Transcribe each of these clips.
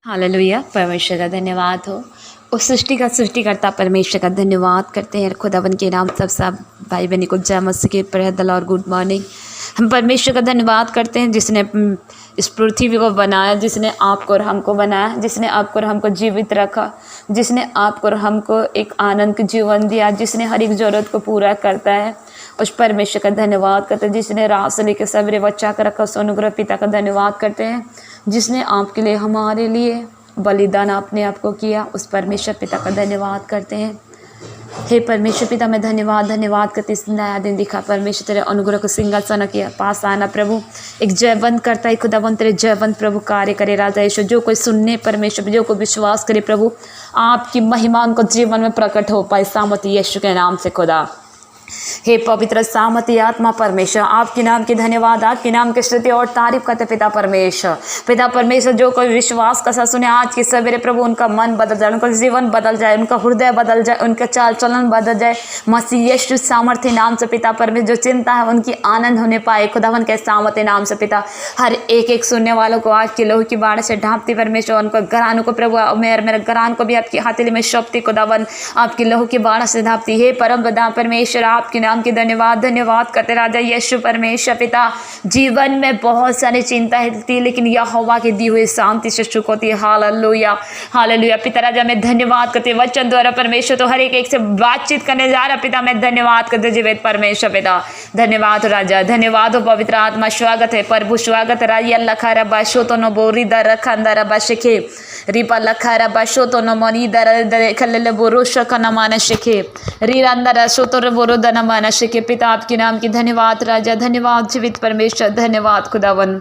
Hallelujah. परमेश्वर का धन्यवाद हो। उस सृष्टि का सृष्टिकर्ता परमेश्वर का धन्यवाद करते हैं। खुदावन के नाम सब भाई बहनी को जय मसीह के प्रेदल और गुड मॉर्निंग। हम परमेश्वर का धन्यवाद करते हैं जिसने इस पृथ्वी को बनाया, जिसने आपको और हमको बनाया, जिसने आपको और हमको जीवित रखा, जिसने आपको और हमको एक आनंद जीवन दिया, जिसने हर एक ज़रूरत को पूरा करता है। उस परमेश्वर का धन्यवाद करते हैं जिसने रात से लेकर सवेरे बचा कर रखा। उस अनुग्रह पिता का धन्यवाद करते हैं जिसने आपके लिए हमारे लिए बलिदान अपने आप को किया। उस परमेश्वर पिता का धन्यवाद करते हैं। हे परमेश्वर पिता, मैं धन्यवाद करते इस नया दिन दिखा। परमेश्वर तेरे अनुग्रह को सिंहासन किया पास आना प्रभु। एक जयवंत करता है खुदावन, तेरे जयवंत प्रभु कार्य करे राजा यीशु। जो कोई सुनने परमेश्वर, जो कोई विश्वास करे प्रभु, आपकी महिमा उनको जीवन में प्रकट हो पाए सामर्थ्य यीशु के नाम से खुदा। हे पवित्र सामर्थ्य आत्मा परमेश्वर, आपके नाम की धन्यवाद, आपके नाम की स्तुति और तारीफ करते पिता परमेश्वर। पिता परमेश्वर, जो कोई विश्वास का साथ सुने आज के सवेरे प्रभु, उनका मन बदल जाए, उनका जीवन बदल जाए, उनका हृदय बदल जाए, उनका चाल चलन बदल जाए मसीह यीशु सामर्थ्य नाम से पिता परमेश्वर। जो चिंता है उनकी आनंद होने पाए खुदावन के सामर्थ्य नाम से पिता। हर एक सुनने वालों को आज के लहू की बाढ़ से ढांपती परमेश्वर। उनको घरानों को प्रभु, मेरे घरान को भी आपकी हथेली में सौंपती खुदावन, आपकी लहू की बाढ़ से ढांपती। हे परम पिता परमेश्वर, आपके नाम की धन्यवाद करते राजा यीशु परमेश्वर पिता। जीवन में बहुत सारी चिंता होती है लेकिन यहोवा की दी हुई शांति से सुख होती है। हालेलुया हालेलुया पिता राजा, मैं धन्यवाद करते वचन द्वारा परमेश्वर तो हर एक से बातचीत करने जा रहा पिता। मैं धन्यवाद करते जीवित परमेश्वर पिता। धन्यवाद राजा, धन्यवाद हो पवित्र आत्मा। स्वागत है प्रभु, स्वागत है राजा। लखा रबा शोतो नो बोरी दर रखा रबा शिखे रिपा लखा रबा शोतो नो मनी दर खल्ले बोरोश का मान शिखे रीरंदर शोतो बोरो दन मान शिखे। पिता आपके नाम की धन्यवाद राजा, धन्यवाद जीवित परमेश्वर, धन्यवाद खुदावन।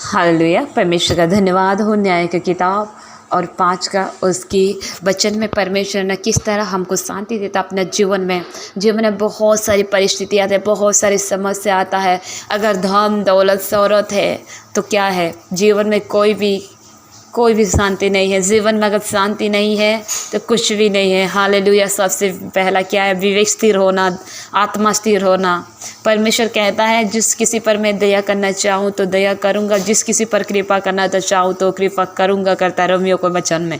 हालेलुया। परमेश्वर का धन्यवाद हो। न्याय की किताब और 5 का उसकी वचन में परमेश्वर ने किस तरह हमको शांति देता अपने जीवन में बहुत सारी परिस्थितियाँ आती है, बहुत सारी समस्या आता है। अगर धन दौलत शोहरत है तो क्या है, जीवन में कोई भी शांति नहीं है। जीवन में अगर शांति नहीं है तो कुछ भी नहीं है। हालेलुया। सबसे पहला क्या है, विवेक स्थिर होना, आत्मा स्थिर होना। परमेश्वर कहता है जिस किसी पर मैं दया करना चाहूँ तो दया करूँगा, जिस किसी पर कृपा करना तो चाहूँ तो कृपा करूँगा, करता रोमियो को वचन में।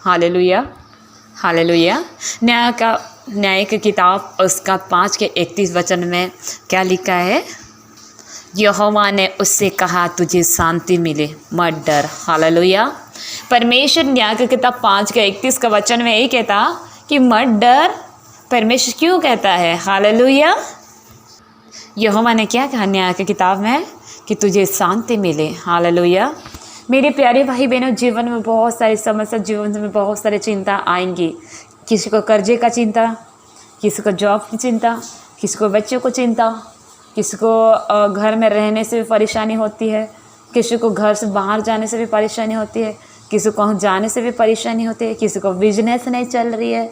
Hallelujah hallelujah. न्याय की किताब उसका 5 के 31 वचन में क्या लिखा है, यहोवा ने उससे कहा तुझे शांति मिले, मत डर। हालेलुया। परमेश्वर न्याय की किताब 5 के 31 का वचन में यही कहता कि मत डर। परमेश्वर क्यों कहता है? हालेलुया। यहोवा ने क्या कहा न्याय की किताब में कि तुझे शांति मिले। हालेलुया। मेरे प्यारे भाई बहनों, जीवन में बहुत सारी समस्या, जीवन में बहुत सारी चिंता आएंगी। किसी को कर्जे का चिंता, किसी को जॉब की चिंता, किसी को बच्चों को चिंता, किसी को घर में रहने से भी परेशानी होती है, किसी को घर से बाहर जाने से भी परेशानी होती है, किसी को कहीं जाने से भी परेशानी होती है, किसी को बिजनेस नहीं चल रही है।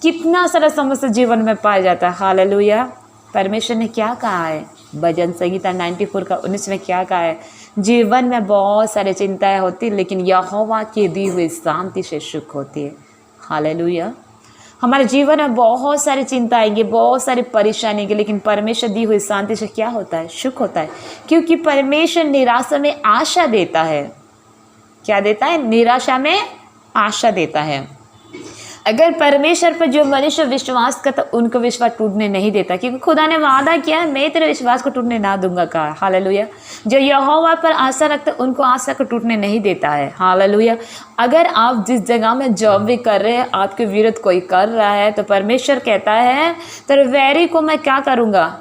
कितना सारा समस्या जीवन में पाया जाता है। हालेलुया। परमेश्वर ने क्या कहा है, भजन संहिता 94 का 19 में क्या कहा है, जीवन में बहुत सारी चिंताएं होती लेकिन यहोवा की दी हुई शांति से सुख होती है। हालेलुया। हमारे जीवन में बहुत सारी चिंता आएंगी, बहुत सारी परेशानी आएंगी, लेकिन परमेश्वर दी हुई शांति से क्या होता है, सुख होता है। क्योंकि परमेश्वर निराशा में आशा देता है। क्या देता है? निराशा में आशा देता है। अगर परमेश्वर पर जो मनुष्य विश्वास करता उनको विश्वास टूटने नहीं देता, क्योंकि खुदा ने वादा किया है मैं तेरे विश्वास को टूटने ना दूंगा कहा। हालेलुया। जो यहोवा पर आशा रखते उनको आशा को टूटने नहीं देता है। हालेलुया। अगर आप जिस जगह में जॉब भी कर रहे हैं, आपके विरुद्ध कोई कर रहा है तो परमेश्वर कहता है तेरे वैरी को मैं क्या करूँगा,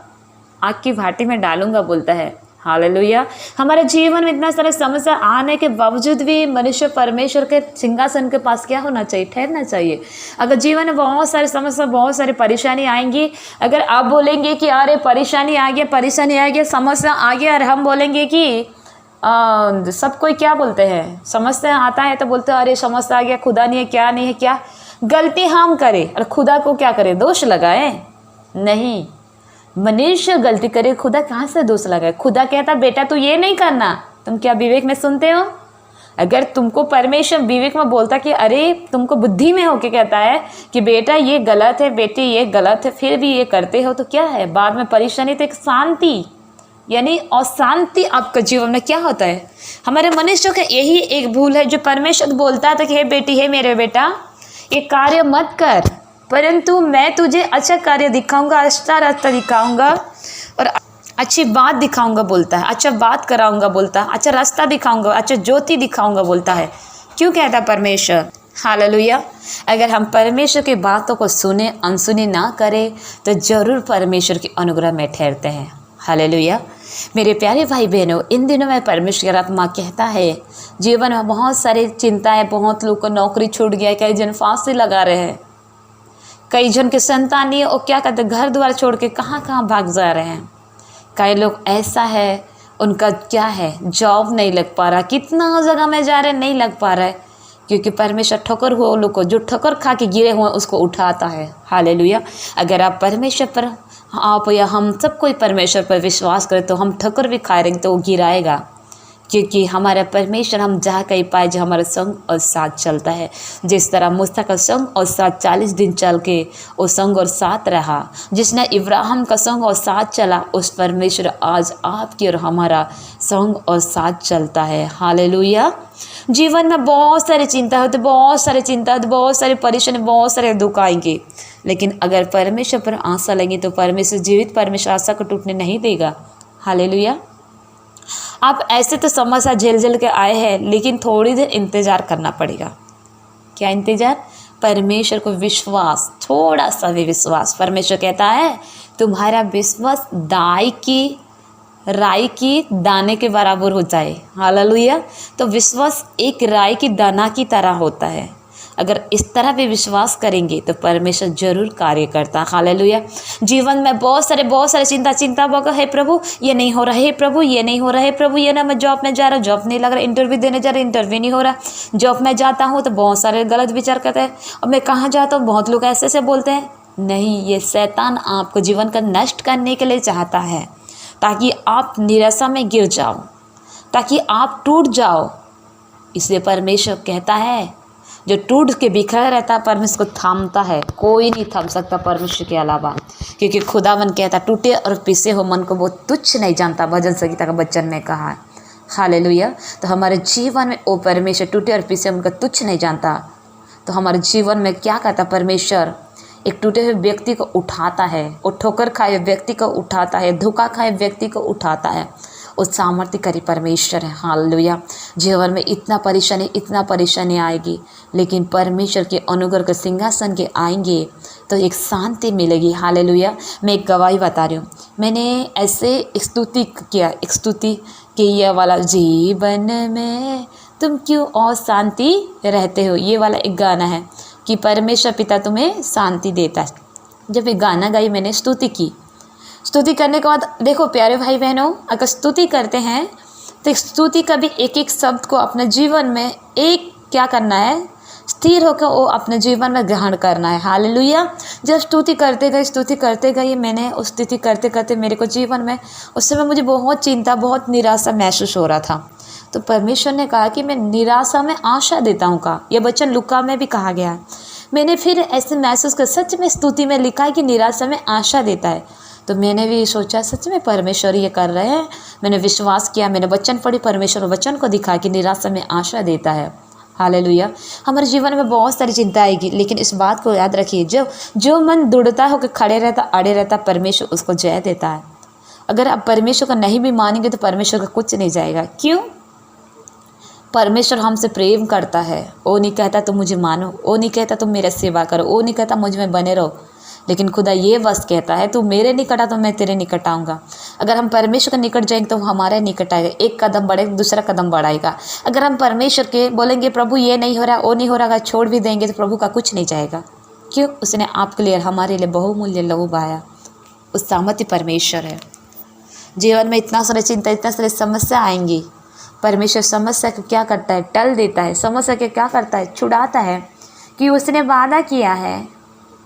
आग की भाटी में डालूंगा बोलता है। हालेलुया। हमारे जीवन में इतना सारा समस्या आने के बावजूद भी मनुष्य परमेश्वर के सिंहासन के पास क्या होना चाहिए, ठहरना चाहिए। अगर जीवन में बहुत सारी समस्या, बहुत सारी परेशानी आएंगी, अगर आप बोलेंगे कि अरे परेशानी आ गया, समस्या आ गया, और हम बोलेंगे कि सब कोई क्या बोलते हैं, समस्या आता है तो बोलते हैं अरे समस्या आ गया, खुदा नहीं है, क्या नहीं है, क्या गलती हम करें और खुदा को क्या करें, दोष लगाए? नहीं, मनुष्य गलती करे, खुदा कहाँ से दोष लगाए? खुदा कहता बेटा तू ये नहीं करना। तुम क्या विवेक में सुनते हो? अगर तुमको परमेश्वर विवेक में बोलता कि अरे तुमको बुद्धि में होके कहता है कि बेटा ये गलत है, बेटी ये गलत है, फिर भी ये करते हो तो क्या है? बाद में परेशानी तो एक शांति यानी अशांति आपका जीवन में क्या होता है। हमारे मनुष्यों का यही एक भूल है, जो परमेश्वर बोलता था कि हे बेटी, हे मेरे बेटा, ये कार्य मत कर, परंतु मैं तुझे अच्छा कार्य दिखाऊंगा, अच्छा रास्ता दिखाऊंगा और अच्छी बात दिखाऊंगा बोलता है, अच्छा बात कराऊंगा बोलता है, अच्छा रास्ता दिखाऊंगा, अच्छा ज्योति दिखाऊंगा बोलता है। क्यों कहता है परमेश्वर? हालेलुया। अगर हम परमेश्वर की बातों को सुने, अनसुनी ना करें, तो जरूर परमेश्वर के अनुग्रह में ठहरते हैं। हालेलुया। मेरे प्यारे भाई बहनों, इन दिनों में परमेश्वर आत्मा कहता है, जीवन में बहुत सारी चिंताएं, बहुत लोग को नौकरी छूट गया, कई जन फांसी लगा रहे हैं, कई जन के संतान नहीं, और क्या कहते हैं, घर द्वार छोड़ के कहाँ कहाँ भाग जा रहे हैं। कई लोग ऐसा है, उनका क्या है, जॉब नहीं लग पा रहा, कितना जगह में जा रहे नहीं लग पा रहा है, क्योंकि परमेश्वर ठोकर हुए लोग को, जो ठोकर खा के गिरे हुए उसको उठाता है। हालेलुया। अगर आप परमेश्वर पर, आप या हम सब कोई परमेश्वर पर विश्वास करें, तो हम ठोकर भी खाएंगे तो वो गिराएगा, क्योंकि हमारा परमेश्वर हम जहाँ कहीं पाए जो हमारा संग और साथ चलता है। जिस तरह मूसा का संग और साथ 40 दिन चल के वो संग और साथ रहा, जिसने इब्राहिम का संग और साथ चला, उस परमेश्वर आज आपकी और हमारा संग और साथ चलता है। हालेलुया। जीवन में बहुत सारी चिंता होती, बहुत सारी चिंता होती, बहुत सारी परेशानी, बहुत सारे दुख आएंगे, लेकिन अगर परमेश्वर पर आशा लेंगे तो परमेश्वर, जीवित परमेश्वर आशा को टूटने नहीं देगा। हालेलुया। आप ऐसे तो समस्या झेल के आए हैं, लेकिन थोड़ी देर इंतज़ार करना पड़ेगा। क्या इंतज़ार? परमेश्वर को विश्वास, थोड़ा सा भी विश्वास। परमेश्वर कहता है तुम्हारा विश्वास राई की दाने के बराबर हो जाए। हालेलुया। तो विश्वास एक राई की दाना की तरह होता है। अगर इस तरह भी विश्वास करेंगे तो परमेश्वर जरूर कार्य करता। हालेलुया। जीवन में बहुत सारे चिंता होगा, हे प्रभु ये नहीं हो रहा, हे प्रभु ये नहीं हो रहा, हे प्रभु ये ना, मैं जॉब में जा रहा, जॉब नहीं लग रहा, इंटरव्यू देने जा रहा, इंटरव्यू नहीं हो रहा, जॉब में जाता हूँ तो बहुत सारे गलत विचार करते हैं, और मैं कहाँ जाता हूँ बहुत लोग ऐसे ऐसे बोलते हैं। नहीं, ये शैतान आपको जीवन का नष्ट करने के लिए चाहता है, ताकि आप निराशा में गिर जाओ, ताकि आप टूट जाओ। इसलिए परमेश्वर कहता है, जो टूट के बिखरा रहता है परमेश्वर को थामता है, कोई नहीं थाम सकता परमेश्वर के अलावा, क्योंकि खुदावन कहता टूटे और पिसे हो मन को वो तुच्छ नहीं जानता, भजन संगीता का वचन में कहा है। हालेलुया। तो हमारे जीवन में वो परमेश्वर टूटे और पिसे उनका तुच्छ नहीं जानता। तो हमारे जीवन में क्या कहता परमेश्वर, एक टूटे हुए व्यक्ति को उठाता है, वो ठोकर खाए व्यक्ति को उठाता है, धोखा खाए व्यक्ति को उठाता है। उस सामर्थ्यकारी परमेश्वर है। हालेलुया। जीवन में इतना परेशानी आएगी, लेकिन परमेश्वर के अनुग्रह के सिंहासन के आएंगे तो एक शांति मिलेगी। हालेलुया। मैं एक गवाही बता रही हूँ, मैंने ऐसे स्तुति कि ये वाला, जीवन में तुम क्यों अशांति रहते हो, ये वाला एक गाना है कि परमेश्वर पिता तुम्हें शांति देता है। जब ये गाना गाई मैंने, स्तुति करने के बाद देखो प्यारे भाई बहनों, अगर स्तुति करते हैं तो स्तुति का भी एक एक शब्द को अपने जीवन में एक क्या करना है, स्थिर होकर वो अपने जीवन में ग्रहण करना है। हालेलुया। जब स्तुति करते गए मैंने उस स्तुति करते करते मेरे को जीवन में उस समय मुझे बहुत चिंता, बहुत निराशा महसूस हो रहा था। तो परमेश्वर ने कहा कि मैं निराशा में आशा देता हूँ का, यह वचन लुका में भी कहा गया है। मैंने फिर ऐसे महसूस कर, सच में स्तुति में लिखा है कि निराशा में आशा देता है। तो मैंने भी सोचा सच में परमेश्वर ये कर रहे हैं। मैंने विश्वास किया, मैंने वचन पढ़ी, परमेश्वर वचन को दिखा कि निराशा में आशा देता है। हालेलुया। हमारे जीवन में बहुत सारी चिंता आएगी, लेकिन इस बात को याद रखिए, जो मन दुड़ता हो कि खड़े रहता, अड़े रहता, परमेश्वर उसको जय देता है। अगर आप परमेश्वर को नहीं भी मानेंगे तो परमेश्वर का कुछ नहीं जाएगा। क्यों? परमेश्वर हमसे प्रेम करता है। वो नहीं कहता तुम मुझे मानो, वो नहीं कहता तुम मेरा सेवा करो, वो नहीं कहता मुझ में बने रहो, लेकिन खुदा ये बस कहता है तू मेरे निकट आ तो मैं तेरे निकट आऊँगा। अगर हम परमेश्वर के निकट जाएंगे तो हमारे निकट आएगा, एक कदम बढ़ेगा दूसरा कदम बढ़ाएगा। अगर हम परमेश्वर के बोलेंगे प्रभु ये नहीं हो रहा, वो नहीं हो रहा, अगर छोड़ भी देंगे तो प्रभु का कुछ नहीं जाएगा। क्यों? उसने आपके लिए, हमारे लिए बहुमूल्य लहू बहाया। उस सामर्थ्य परमेश्वर है। जीवन में इतना सारी चिंता, इतना सारी समस्या आएंगी, परमेश्वर समस्या को क्या करता है, टल देता है। समस्या के क्या करता है, छुड़ाता है, कि उसने वादा किया है।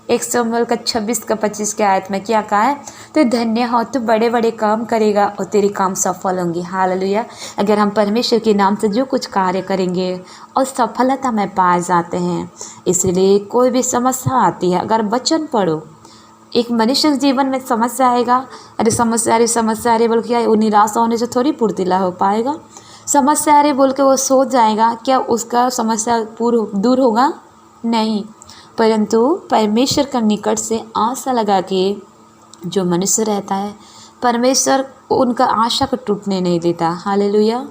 1 शमूएल का 26-25 के आयत में क्या कहा है, तो धन्य हो तू बड़े बड़े काम करेगा और तेरे काम सफल होंगे। हालेलुया। अगर हम परमेश्वर के नाम से जो कुछ कार्य करेंगे और सफलता में पाए जाते हैं। इसलिए कोई भी समस्या आती है, अगर वचन पढ़ो, एक मनुष्य के जीवन में समस्या आएगा, अरे समस्या आ रही बोल के वो निराशा होने से थोड़ी पूर्तिला हो पाएगा। समस्या आ रही बोल के वो सोच जाएगा, क्या उसका समस्या दूर होगा? नहीं। परंतु परमेश्वर का निकट से आशा लगा के जो मनुष्य रहता है, परमेश्वर उनका आशा को टूटने नहीं देता। हालेलुया।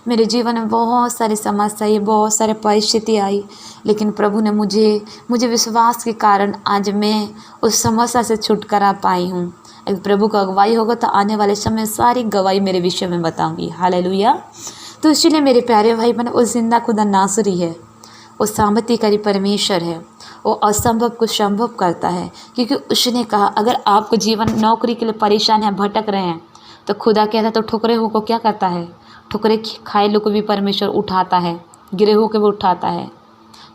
मेरे जीवन में बहुत सारी समस्याएं, बहुत सारे परिस्थिति आई, लेकिन प्रभु ने मुझे विश्वास के कारण आज मैं उस समस्या से छुटकारा पाई हूँ। अगर प्रभु का अगुवाई होगा तो आने वाले समय सारी गवाही मेरे विषय में बताऊंगी। हालेलुया। तो इसलिए मेरे प्यारे भाई बहन, वो जिंदा खुदा नासरी है, वो सामर्थ्यकारी परमेश्वर है, वो असंभव को संभव करता है। क्योंकि उसने कहा अगर आपको जीवन नौकरी के लिए परेशान है, भटक रहे हैं, तो खुदा कहता है तो ठुकरे हो को क्या करता है? ठुकरे खाए लोग को भी परमेश्वर उठाता है, गिरे हो के भी उठाता है,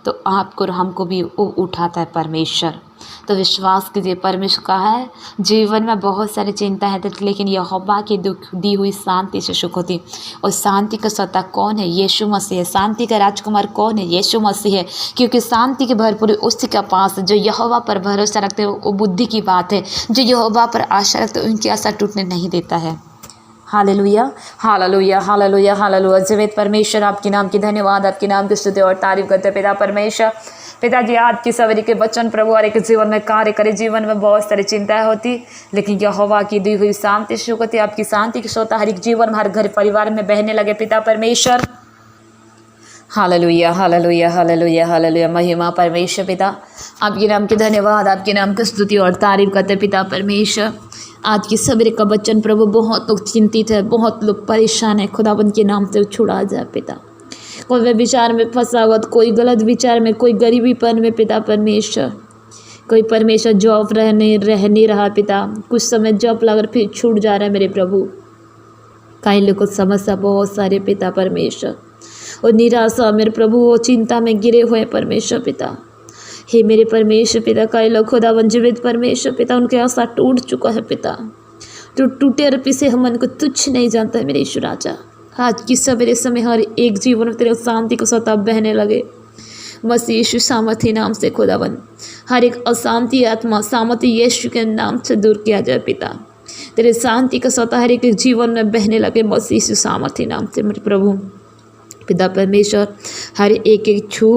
तो आपको और हमको भी वो उठाता है परमेश्वर। तो विश्वास कीजिए, परमेश्वर कहा है जीवन में बहुत सारी चिंता है, लेकिन यहोवा की दी हुई शांति से सुख होती। और शांति का सत्ता कौन है? यीशु मसीह है। शांति का राजकुमार कौन है? यीशु मसीह है। क्योंकि शांति की भरपूरी उसी के पास, जो यहोवा पर भरोसा रखते हो, वो बुद्धि की बात है। जो यहोवा पर आशा रखते हो, उनकी आशा टूटने नहीं देता है। Hallelujah, hallelujah, hallelujah, hallelujah. जीवित परमेश्वर, आपके नाम की धन्यवाद, आपके नाम की स्तुति और तारीफ करते पिता परमेश्वर। पिताजी, आज की सवेरे के वचन प्रभु हर एक जीवन में कार्य करे। जीवन में बहुत सारी चिंताएं होती, लेकिन यहोवा की दी हुई शांति सुख होती। आपकी शांति की स्वतः हर एक जीवन में, हर घर परिवार में बहने लगे पिता परमेश्वर। Hallelujah, hallelujah, hallelujah, hallelujah. महिमा परमेश्वर पिता, आपके नाम की धन्यवाद, आपके नाम की स्तुति और तारीफ करते पिता परमेश्वर। आज की सवेरे का वचन प्रभु, बहुत लोग चिंतित है, बहुत लोग परेशान है, खुदाबंद के नाम से छुड़ा जाए पिता। कोई विचार में फंसा हुआ, कोई गलत विचार में, कोई गरीबीपन में पिता परमेश्वर, कोई परमेश्वर जॉब रह नहीं रहा पिता, कुछ समय जॉब लगा फिर छूट जा रहा है मेरे प्रभु। कई लोग को समस्या बहुत सारे पिता परमेश्वर, और निराशा मेरे प्रभु, वो चिंता में गिरे हुए परमेश्वर पिता। हे मेरे परमेश्वर पिता, कई लोग खुदावन जीवित परमेश्वर पिता, उनके आशा टूट चुका है पिता। तो टूटे और पिसे हम मन को तुच्छ नहीं जानता है मेरे ईश्वर राजा। आज की सवेरे समय हर एक जीवन में तेरे शांति को स्वतः बहने लगे मसीह यीशु सामर्थी नाम से। खुदावन हर एक अशांति आत्मा सामर्थी यीशु के नाम से दूर किया जाए पिता। तेरे शांति का स्वतः हर एक जीवन में बहने लगे मसीह यीशु सामर्थी नाम से मेरे प्रभु पिता परमेश्वर। हर एक छू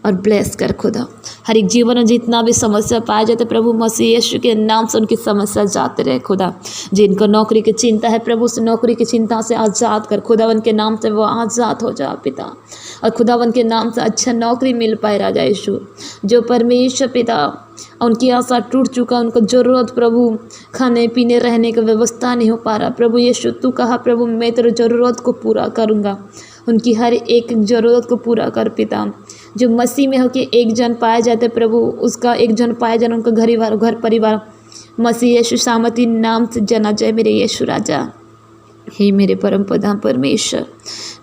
और ब्लेस कर खुदा। हर एक जीवन में जितना भी समस्या पाए जाते प्रभु, मसीह यीशु के नाम से उनकी समस्या जाते रहे खुदा। जिनको नौकरी की चिंता है प्रभु, उस नौकरी की चिंता से आज़ाद कर खुदावन के नाम से, वो आज़ाद हो जाए पिता। और खुदावन के नाम से अच्छा नौकरी मिल पाए राजा यीशु। जो परमेश्वर पिता उनकी आशा टूट चुका, उनको ज़रूरत प्रभु खाने पीने रहने की व्यवस्था नहीं हो पा रहा प्रभु यीशु, तू कहा प्रभु मैं तेरे ज़रूरत को पूरा करूँगा। उनकी हर एक ज़रूरत को पूरा कर पिता। जो मसीह में हो कि एक जन पाए जाते प्रभु, उसका एक जन पाए जाए, उनका घर परिवार मसीह यीशु सामर्थी नाम से जना जाए मेरे यीशु राजा। हे मेरे परम प्रधान परमेश्वर,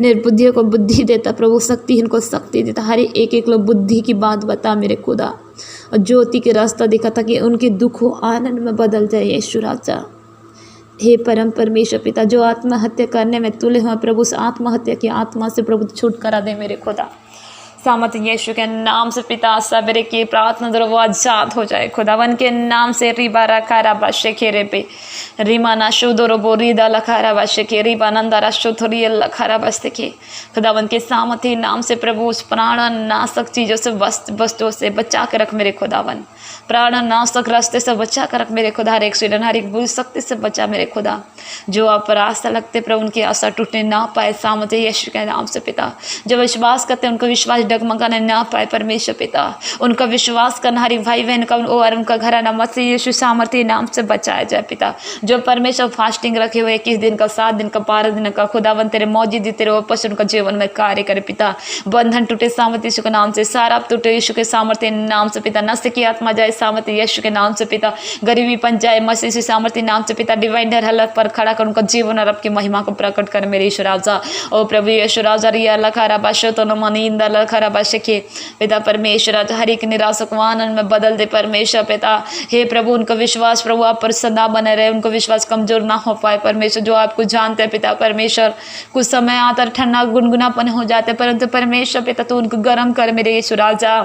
निर्बुद्धियों को बुद्धि देता प्रभु, शक्ति इनको शक्ति देता। हर एक लोग बुद्धि की बात बता मेरे खुदा, और ज्योति के रास्ता दिखाता कि उनके दुख हो आनंद में बदल जाए यीशु राजा। हे परम परमेश्वर पिता, जो आत्महत्या करने में तुले हुए प्रभु, उस आत्महत्या की आत्मा से प्रभु छुटकारा दे मेरे खुदा। सामर्थ यीशु के नाम से पिता, सवेरे की प्रार्थना दो वो आजाद हो जाए खुदावन के नाम से। रिबा रखा रबा शेखेरे पे रिमा ना शुदो बोरी दा लखा रबा शेखे रिबा नंदा राशो थोड़ी लखा रबा शेखे खुदावन के सामर्थी नाम से प्रभु, उस प्राण नाशक चीज़ों से वस्तुओं से बचा के रख मेरे खुदावन। प्राण नाशक रास्ते से बचा कर रख मेरे खुदा। हर एक सीढ़न हर एक बुरी शक्ति से बचा मेरे खुदा। जो आप पर आशा लगते प्रभु, उनकी आशा टूटने ना पाए सामर्थ्य यीशु के नाम से पिता। जो विश्वास करते उनका विश्वास डगमगाने ना पाए परमेश्वर पिता। उनका विश्वास करना हर एक भाई बहन का और उनका घराना मसीह यीशु सामर्थ्य नाम से बचाया जाए पिता। जो परमेश्वर फास्टिंग रखे हुए 21 दिन का, 7 दिन का, 12 दिन का, खुदावन तेरे मौजूद तेरे वापस उनका जीवन में कार्य करे पिता। बंधन टूटे सामर्थ्य यीशु के नाम से, सारा टूटे यीशु के सामर्थ्य नाम से पिता। नष्ट की आत्मा जाए सामर्थ्य यीशु के नाम से पिता। गरीबी पन जाए मसीह यीशु सामर्थ्य नाम से पिता। डिवाइनर हालत पर खड़ा कर उनका जीवन और आपकी महिमा को प्रकट कर मेरे यीशु राजा। ओ प्रभु यीशु राजा रिया लखारा बाशो तो नमनींदा लखारा बाशके पिता परमेश्वर राजा। हर एक निराशा को आनंद में बदल दे परमेश्वर पिता। हे प्रभु, उनका विश्वास प्रभु आप पर सदा बने रहे, उनको विश्वास कमजोर ना हो पाए परमेश्वर। जो आपको जानते हैं पिता परमेश्वर, कुछ समय आता ठंडा गुनगुनापन हो जाते, परंतु परमेश्वर पिता तो उनको गर्म कर मेरे यीशु राजा।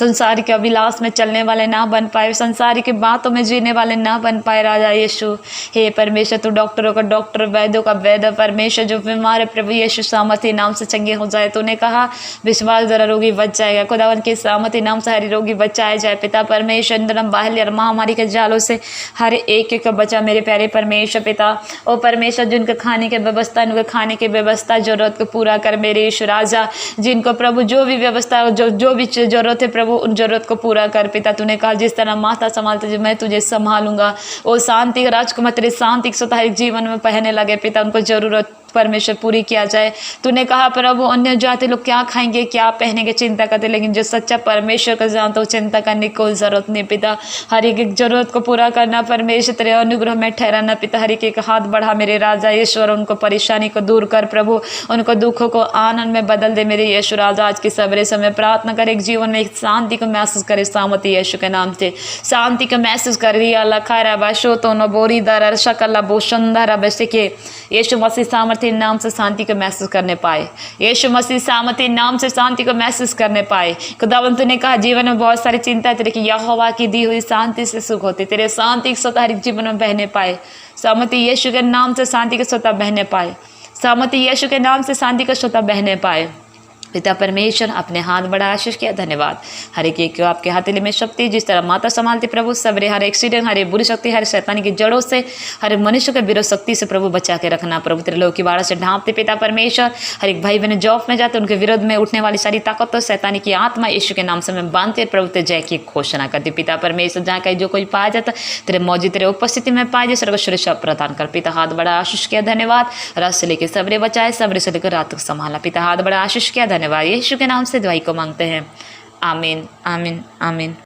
संसार के अभिलाष में चलने वाले ना बन पाए, संसार की बातों में जीने वाले ना बन पाए राजा यीशु। हे परमेश्वर, तू डॉक्टरों का डॉक्टर, वैद्यों का वैद्य, परमेश्वर जो बीमार है प्रभु यीशु सामर्थी नाम से चंगे हो जाए। तूने कहा विश्वास द्वारा रोगी बच जाएगा। खुदावन के सामर्थी नाम से हर रोगी बचाया जाए। पिता परमेश्वर, इंद्रम बाहली और महामारी के जालों से हर एक का बचा मेरे प्यारे परमेश्वर पिता। ओ परमेश्वर, जिनके खाने की व्यवस्था, उनके खाने की व्यवस्था जरूरत को पूरा कर मेरे यीशु राजा। जिनको प्रभु जो भी व्यवस्था, जो भी जरूरत है प्रभु, उन जरूरत को पूरा कर पिता। तूने कहा जिस तरह माता संभालते मैं तुझे संभालूंगा। ओ शांति राजकुमार तेरे शांति स्वतः जीवन में पहने लगे पिता, उनको जरूरत परमेश्वर पूरी किया जाए। तूने कहा प्रभु अन्य जाति लोग क्या खाएंगे क्या पहनेंगे चिंता करते, लेकिन जो सच्चा परमेश्वर को जानता हो चिंता करने की कोई जरूरत नहीं पिता। हर एक जरूरत को पूरा करना परमेश्वर, तेरे अनुग्रह में ठहराना पिता। हर एक हाथ बढ़ा मेरे राजा ईश्वर, उनको परेशानी को दूर कर प्रभु, उनको दुखों को आनंद में बदल दे मेरे यीशु राजा। आज के सवेरे समय प्रार्थना कर एक जीवन में एक शांति को महसूस करे सामती यीशु के नाम से शांति को महसूस कर रिया लखारा बाशो तो न बोरी दर शकला बोशंदर बस के यीशु मसीह सामर्थ्य नाम से शांति को महसूस करने पाए। यीशु मसीह सामर्थ्य नाम से शांति को महसूस करने पाए। खुदावंत ने कहा जीवन में बहुत सारी चिंता तेरे की यहोवा की दी हुई शांति से सुख होती, तेरे शांति स्वतः हर जीवन में बहने पाए। सामर्थ्य यीशु के नाम से शांति के स्वतः बहने पाए। सामर्थ्य यीशु के नाम से शांति के स्वतः बहने पाए। पिता परमेश्वर, अपने हाथ बड़ा आशीष किया, धन्यवाद। हर एक को आपके हथेली में शक्ति, जिस तरह माता संभालती प्रभु, सबरे हर एक्सीडेंट, हर बुरी शक्ति, हर शैतानी की जड़ों से, हर मनुष्य के विरोध शक्ति से प्रभु बचा के रखना प्रभु। तेरे लोग की बाड़ा से ढांपते पिता परमेश्वर। हर एक भाई बहन जॉब में जाते उनके विरोध में उठने वाली सारी ताकतों शैतानी की आत्मा यीशु के नाम से मैं बांधते प्रभु ते जय की घोषणा करती पिता परमेश्वर। जहाँ कहीं जो कोई पाया जाता तेरे मौजूद तेरे उपस्थिति में पाए जाए, सर्व सुरक्षा प्रदान कर पिता। हाथ बड़ा आशीष किया, धन्यवाद। रात से लेकर सबरे बचाए, सबरे से लेकर रात तक संभाला पिता। हाथ बड़ा आशीष किया, धन्यवाद। यीशु के नाम से दुआई को मांगते हैं, आमीन आमीन आमीन।